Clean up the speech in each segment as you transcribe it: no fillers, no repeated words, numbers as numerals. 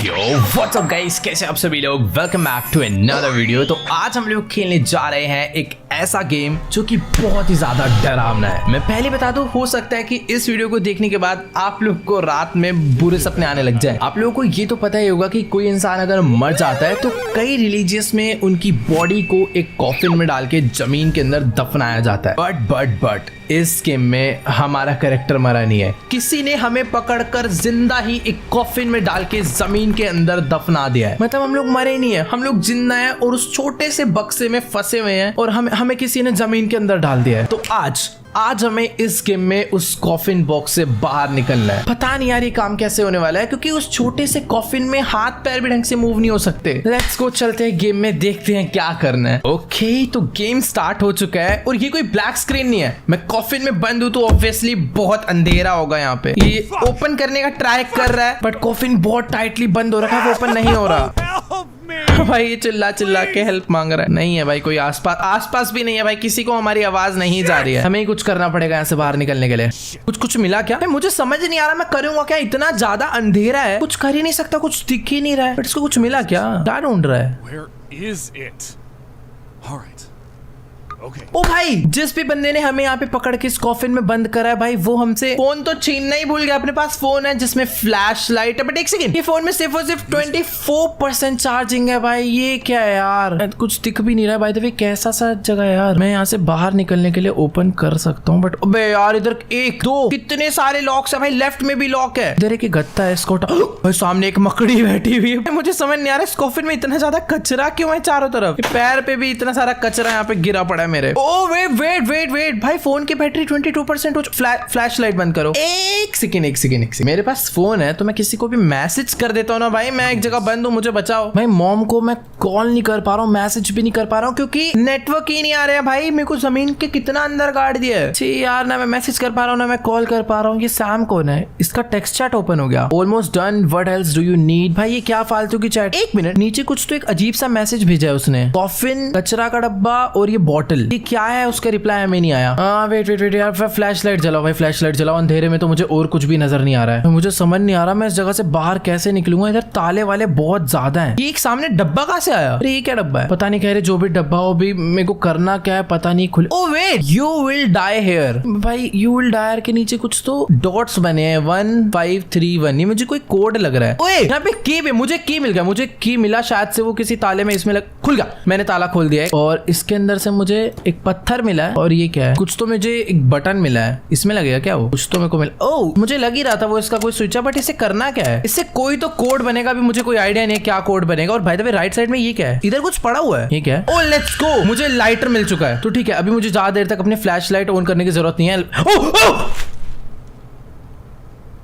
Yo what's up guys, कैसे आप सभी लोग। Welcome back to another video. तो आज हम लोग खेलने जा रहे हैं एक ऐसा गेम जो कि बहुत ही ज्यादा डरावना है। मैं पहले बता दूं, हो सकता है कि इस वीडियो को देखने के बाद आप लोग को रात में बुरे सपने आने लग जाए। आप लोगों को ये तो पता ही होगा कि कोई इंसान अगर मर जाता है तो कई रिलीजियस में उनकी बॉडी को एक कॉफिन में डाल के जमीन के अंदर दफनाया जाता है। बट इस गेम में हमारा कैरेक्टर मरा नहीं है। किसी ने हमें पकड़कर जिंदा ही एक कॉफिन में डाल के जमीन के अंदर दफना दिया है। मतलब हम लोग मरे नहीं है, हम लोग जिंदा हैं और उस छोटे से बक्से में फंसे हुए हैं और हमें किसी ने जमीन के अंदर डाल दिया है। तो आज हमें इस गेम में उस कॉफिन बॉक्स से बाहर निकलना है। पता नहीं यार ये काम कैसे होने वाला है, क्योंकि उस छोटे से कॉफिन में हाथ पैर भी ढंग से मूव नहीं हो सकते। लेट्स गो, चलते हैं गेम में, देखते हैं क्या करना है। ओके, तो गेम स्टार्ट हो चुका है और ये कोई ब्लैक स्क्रीन नहीं है। मैं कॉफिन में बंद हूं तो ऑब्वियसली बहुत अंधेरा होगा। यहाँ पे ये ओपन करने का ट्राई कर रहा है बट कॉफिन बहुत टाइटली बंद हो रखा है, वो ओपन नहीं हो रहा। भाई ये चिल्ला के हेल्प मांग रहा है। नहीं है भाई कोई आसपास भी नहीं है भाई, किसी को हमारी आवाज नहीं जा रही है। हमें ही कुछ करना पड़ेगा यहाँ से बाहर निकलने के लिए। कुछ मिला क्या? मुझे समझ नहीं आ रहा मैं करूंगा क्या, इतना ज्यादा अंधेरा है, कुछ कर ही नहीं सकता, कुछ दिख ही नहीं रहा है। बट इसको कुछ मिला क्या? क्या ढूंढ रहा है? Okay. ओ भाई, जिस भी बंदे ने हमें यहाँ पे पकड़ के इस कॉफिन में बंद करा है भाई, वो हमसे फोन तो छीनना ही भूल गया। अपने पास फोन है जिसमें फ्लैश लाइट है, बट एक सेकंड, ये फोन में सिर्फ और सिर्फ 24% चार्जिंग है भाई। ये क्या है यार, कुछ दिख भी नहीं रहा है भाई। तो कैसा सा जगह है यार। मैं यहाँ से बाहर निकलने के लिए ओपन कर सकता हूँ बट अबे यार इधर एक दो कितने सारे लॉक्स है भाई। लेफ्ट में भी लॉक है, इधर एक गत्ता है, इसको भाई सामने एक मकड़ी बैठी हुई है। मुझे समझ नहीं आ रहा इस कॉफिन में इतना ज्यादा कचरा क्यों है चारों तरफ। पैर पे भी इतना सारा कचरा यहाँ पे गिरा पड़ा है मेरे। ओ वेट भाई, फोन की बैटरी 22% हो। फ्लैश लाइट बंद करो। एक सेकंड, मेरे पास फोन है तो मैं किसी को भी मैसेज कर देता हूँ ना भाई। मैं एक जगह बंद हूँ, मुझे बचाओ भाई। मॉम को मैं कॉल नहीं कर पा रहा हूँ, मैसेज भी नहीं कर पा रहा हूँ क्योंकि नेटवर्क ही नहीं आ रहा है भाई। मेरे को जमीन के कितना अंदर गाड़ दिया है। छी यार, ना मैं मैसेज कर पा रहा हूँ ना मैं कॉल कर पा रहा हूँ। ये सैम कौन है? इसका टेक्स्ट चैट ओपन हो गया। Almost done, what else do you need. भाई ये क्या फालतू की चैट। एक मिनट, नीचे कुछ तो एक अजीब सा मैसेज भेजा है उसने। कॉफिन, कचरा का डब्बा और ये बॉटल, ये क्या है? उसका रिप्लाई हमें नहीं आया। वेट यार, फ्लैश लाइट जलाओ भाई, फ्लैश लाइट जलाओ। अंधेरे में तो मुझे और कुछ भी नजर नहीं आ रहा है। मुझे समझ नहीं आ रहा मैं इस जगह से बाहर कैसे निकलूंगा। इधर ताले वाले बहुत ज्यादा हैं। ये एक सामने डब्बा कहाँ से आया? अरे ये क्या डब्बा है? पता नहीं, कह रहे जो भी डब्बा हो भी मेरे को करना क्या है पता नहीं। खुले। Oh wait, you will die here. भाई यू विल डाई के नीचे कुछ तो डॉट्स बने हैं, 1531। ये मुझे कोई कोड लग रहा है। ओए यहाँ पे की भी, मुझे की मिल गया, मुझे की मिला शायद से वो किसी ताले में इसमें खुल गया। मैंने ताला खोल दिया है और इसके अंदर से मुझे एक पत्थर मिला है। और ये क्या है? कुछ तो मुझे एक बटन मिला है, इसमें लगेगा क्या? वो कुछ तो मेरे को मिला। ओह, मुझे लग ही रहा था वो इसका कोई स्विच है, बट इसे करना क्या है? इससे कोई तो कोड बनेगा भी, मुझे कोई आइडिया नहीं है क्या कोड बनेगा। और भाई द वे राइट साइड में ये क्या है? इधर कुछ पड़ा हुआ है, ये क्या है? ओह लेट्स गो, मुझे लाइटर मिल चुका है। तो ठीक है, अभी मुझे ज्यादा देर तक अपनी फ्लैश लाइट ऑन करने की जरूरत नहीं है। ओह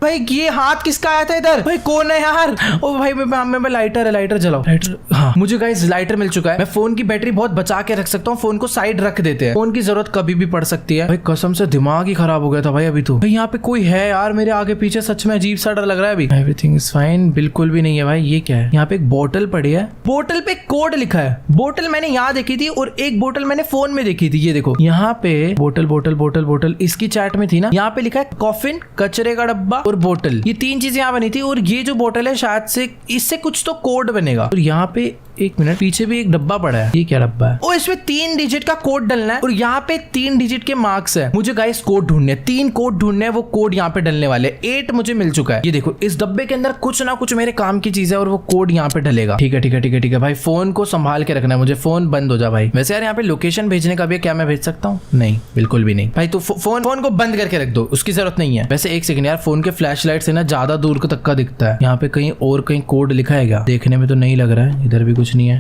भाई, ये हाथ किसका आया था इधर? भाई कौन है यार? ओ भाई मैं लाइटर जलाओ। लाइटर, हाँ मुझे गाइस लाइटर मिल चुका है। मैं फोन की बैटरी बहुत बचा के रख सकता हूँ। फोन को साइड रख देते हैं, फोन की जरूरत कभी भी पड़ सकती है। भाई कसम से दिमाग ही खराब हो गया था भाई अभी तो। भाई यहाँ पे कोई है यार मेरे आगे पीछे, सच में अजीब सा डर लग रहा है अभी। एवरीथिंग इज फाइन, बिल्कुल भी नहीं है भाई। ये क्या है? यहाँ पे एक बोतल पड़ी है, बोतल पे कोड लिखा है। बोतल मैंने यहाँ देखी थी और एक बोतल मैंने फोन में देखी थी। ये देखो यहाँ पे बोतल इसकी चैट में थी ना। यहाँ पे लिखा है कॉफिन, कचरे का डब्बा और बोतल। ये तीन चीजें यहाँ बनी थी और ये जो बोतल है शायद से इससे कुछ तो कोड बनेगा। और यहाँ पे एक मिनट, पीछे भी एक डब्बा पड़ा है। ये क्या डब्बा है? ओ इसमें 3 डिजिट का कोड डलना है और यहाँ पे 3 डिजिट के मार्क्स है। मुझे गाइस कोड ढूंढने, 3 कोड ढूंढने हैं। वो कोड यहाँ पे डलने वाले 8 मुझे मिल चुका है। ये देखो इस डब्बे के अंदर कुछ ना कुछ मेरे काम की चीज है और वो कोड यहाँ पे डलेगा। ठीक है भाई, फोन को संभाल के रखना है मुझे। फोन बंद हो जा भाई। वैसे यार यहाँ पे लोकेशन भेजने का भी है, क्या मैं भेज सकता हूँ? नहीं, बिल्कुल भी नहीं भाई। तो फोन को बंद करके रख दो, उसकी जरूरत नहीं है। वैसे एक सेकंड यार, फोन के फ्लैश लाइट से ना ज्यादा दूर तक का दिखता है। यहाँ पे कहीं कोड लिखा है क्या? देखने में तो नहीं लग रहा है। इधर भी कुछ नहीं है।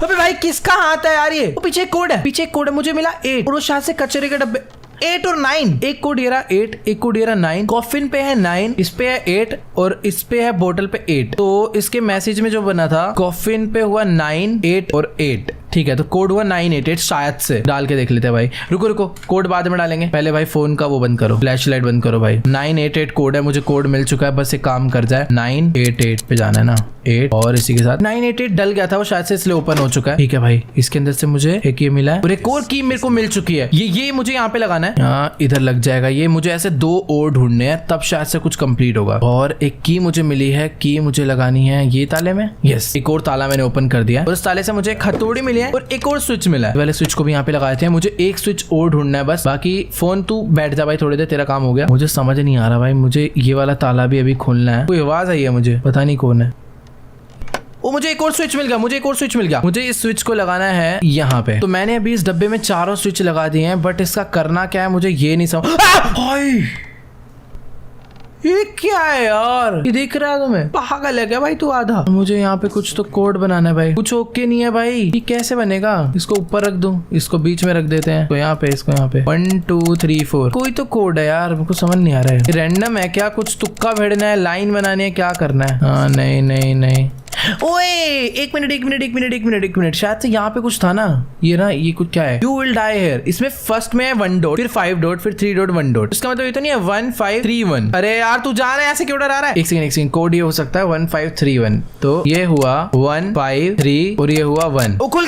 अबे भाई किसका हाथ है यार? ये पीछे एक कोड है, मुझे मिला 8 और वो शायद से कचरे के डब्बे 8 और 9। एक कोड ये रहा 8, एक कोड ये रहा 9। कॉफिन पे है 9, इस पे है 8 और इस पे है बोतल पे 8। तो इसके मैसेज में जो बना था, कॉफिन पे हुआ 9, 8 और 8। ठीक है, तो कोड हुआ 988 शायद से। डाल के देख लेते हैं भाई। रुको, कोड बाद में डालेंगे। पहले भाई फोन का वो बंद करो, फ्लैश लाइट बंद करो भाई। 988 कोड है, मुझे कोड मिल चुका है। बस एक काम कर जाए, 988 पे जाना है ना। 988 और इसी के साथ 988 डल गया था वो शायद से, इसलिए ओपन हो चुका है। ठीक है भाई, इसके अंदर से मुझे एक ये मिला है और एक और की मेरे को मिल चुकी है। ये मुझे यहाँ पे लगाना है, यहाँ इधर लग जाएगा। ये मुझे ऐसे 2 और ढूंढने हैं, तब शायद से कुछ कंप्लीट होगा। और एक की मुझे मिली है, की मुझे लगानी है ये ताले में। यस, एक और ताला मैंने ओपन कर दिया और उस ताले से मुझे एक हथौड़ी मिली है और एक और स्विच मिला है। वाले स्विच को भी यहाँ पे लगाए थे। मुझे एक स्विच और ढूंढना है बस। बाकी फोन तू बैठ जा भाई, थोड़ी देर तेरा काम हो गया। मुझे समझ नहीं आ रहा भाई, मुझे ये वाला ताला भी अभी खोलना है। कोई आवाज आई है, मुझे पता नहीं कौन है। ओ, मुझे एक और स्विच मिल गया, मुझे इस स्विच को लगाना है यहाँ पे। तो मैंने अभी इस डब्बे में 4 स्विच लगा दिए हैं, बट इसका करना क्या है मुझे ये नहीं समझ। ये क्या है यार, ये दिख रहा है तुम्हें? पागल है क्या भाई तू आधा? मुझे यहाँ पे कुछ तो कोड बनाना है भाई। कुछ ओके नहीं है भाई, ये कैसे बनेगा? इसको ऊपर रख दूं, इसको बीच में रख देते हैं, तो यहाँ पे इसको यहाँ पे 1 2 3 4 कोई तो कोड है यार, मुझको समझ नहीं आ रहा है। रैंडम है क्या? कुछ तुक्का भेड़ना है, लाइन बनानी है, क्या करना है? हाँ नहीं ओए, एक मिनट, शायद से यहाँ पे कुछ था ना। ये कुछ क्या है? You will die here. इसमें फर्स्ट में है 1 डॉट, फिर 5 डॉट, फिर 3 डॉट 1 डॉट। इसका मतलब ये तो नहीं है 1 5 3 1। अरे यार तू जा रहा है ऐसे क्यों डरा रहा है? एक सेकंड, कोड ये हो सकता है 1 5 3 1। तो ये हुआ 1 5 3 और ये हुआ 1। ओ, खुल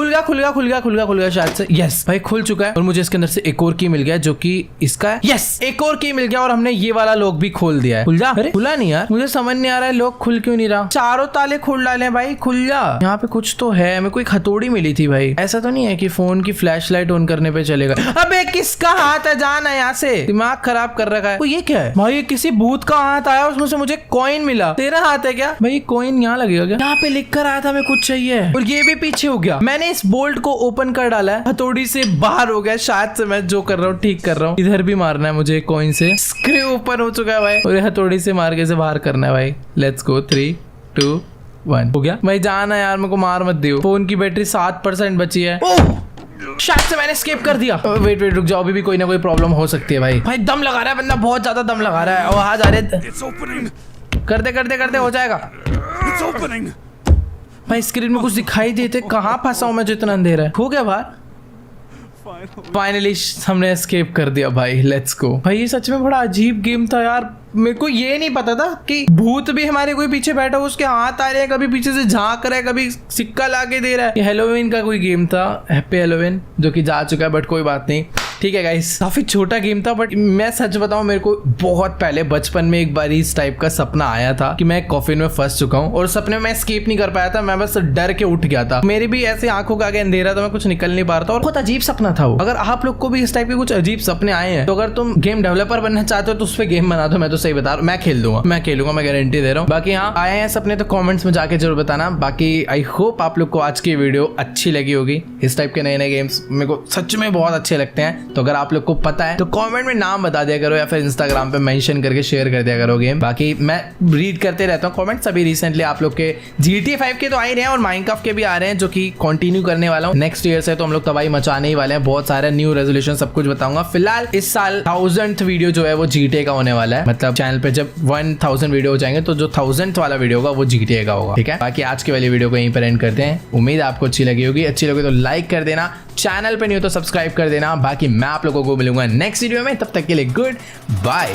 गया शायद से। यस भाई, खुल चुका है और मुझे इसके अंदर से एक और की मिल गया जो कि इसका है। यस, एक और की मिल गया और हमने ये वाला लॉक भी खोल दिया है। खुल जा। अरे खुला नहीं यार, मुझे समझ नहीं आ रहा है लॉक खुल क्यों नहीं रहा। चारों ताले खोल डाले भाई, खुल जा। यहाँ पे कुछ तो है, मेरे को एक हथौड़ी मिली थी भाई। ऐसा तो नहीं है कि फोन की फ्लैश लाइट ऑन करने पे चलेगा। अबे किसका हाथ है? जाना है यहाँ से, दिमाग खराब कर रखा है। वो ये क्या है भाई? ये किसी भूत का हाथ आया, उसमें से मुझे कॉइन मिला। तेरा हाथ है क्या भाई? कॉइन यहाँ लगेगा क्या? यहाँ पे लिख कर आया था मैं कुछ चाहिए और ये भी पीछे हो गया। मैंने इस बोल्ट को ओपन कर डाला है, हथौड़ी से बाहर हो गया। शायद से मैं जो कर रहा हूँ ठीक कर रहा हूँ। इधर भी मारना है मुझे कॉइन से। स्क्रू ओपन हो चुका है भाई और हथौड़ी से मार के से बाहर करना है भाई। लेट्स गो, 3 2 1 हो गया भाई। जाना यार, मेरे को मार मत दियो। फोन की बैटरी 7% बची है। शायद से मैंने स्केप कर दिया। वेट रुक जाओ, अभी भी कोई ना कोई प्रॉब्लम हो सकती है भाई। दम लगा रहा है बंदा, बहुत ज्यादा दम लगा रहा है। और आ जा रहे, करते हो जाएगा भाई। स्क्रीन में कुछ दिखाई देते, कहाँ फंसा हूँ मैं जो इतना अंधेरा है? हो गया बाहर। फाइनली हमने एस्केप कर दिया भाई। लेट्स गो भाई। ये सच में बड़ा अजीब गेम था यार। मेरे को ये नहीं पता था कि भूत भी हमारे कोई पीछे बैठा हो, उसके हाथ आ रहे हैं, कभी पीछे से झांक रहा है, कभी सिक्का लाके दे रहा है। ये हेलोवीन का कोई गेम था, हैप्पी हेलोवीन, जो कि जा चुका है, बट कोई बात नहीं। ठीक है गाइस, काफी छोटा गेम था, बट मैं सच बताऊं, मेरे को बहुत पहले बचपन में एक बार इस टाइप का सपना आया था कि मैं कॉफिन में फंस चुका हूँ और सपने में एस्केप नहीं कर पाया था। मैं बस डर के उठ गया था। मेरी भी ऐसे आंखों का आगे अंधेरा था, मैं कुछ निकल नहीं पा रहा था और बहुत अजीब सपना था वो। अगर आप लोग को भी इस टाइप के कुछ अजीब सपने आए हैं, तो अगर तुम गेम डेवलपर बनना चाहते हो तो उस पर गेम बना दो। मैं तो सही बता रहा हूँ, मैं खेलूंगा, मैं गारंटी दे रहा हूँ। बाकी हाँ, आए हैं सपने तो कमेंट्स में जाके जरूर बताना। बाकी आई होप आप लोग को आज की वीडियो अच्छी लगी होगी। इस टाइप के नए गेम्स मेरे को सच में बहुत अच्छे लगते हैं। तो अगर आप लोग को पता है तो कमेंट में नाम बता दिया करो या फिर इंस्टाग्राम पे मेंशन करके शेयर कर दिया करो गेम। बाकी मैं रीड करते रहता हूँ कमेंट्स। अभी रिसेंटली आप लोग के GTA 5 के तो आ ही रहे हैं और माइनक्राफ्ट के भी आ रहे हैं, जो कि कंटिन्यू करने वाला हूँ नेक्स्ट ईयर से। तो हम लोग तबाही मचाने ही वाले हैं। बहुत सारे न्यू रेजोल्यूशन सब कुछ बताऊंगा। फिलहाल इस साल 1000th वीडियो जो है वो GTA का होने वाला है। मतलब चैनल पे जब 1000 वीडियो हो जाएंगे तो जो 1000th वाला वीडियो होगा वो GTA का होगा। ठीक है, बाकी आज की वाली वीडियो को यहीं पर एंड करते हैं। उम्मीद है आपको अच्छी लगी होगी। अच्छी लगी तो लाइक कर देना, चैनल पे नहीं हो तो सब्सक्राइब कर देना। बाकी मैं आप लोगों को मिलूंगा नेक्स्ट वीडियो में, तब तक के लिए गुड बाय।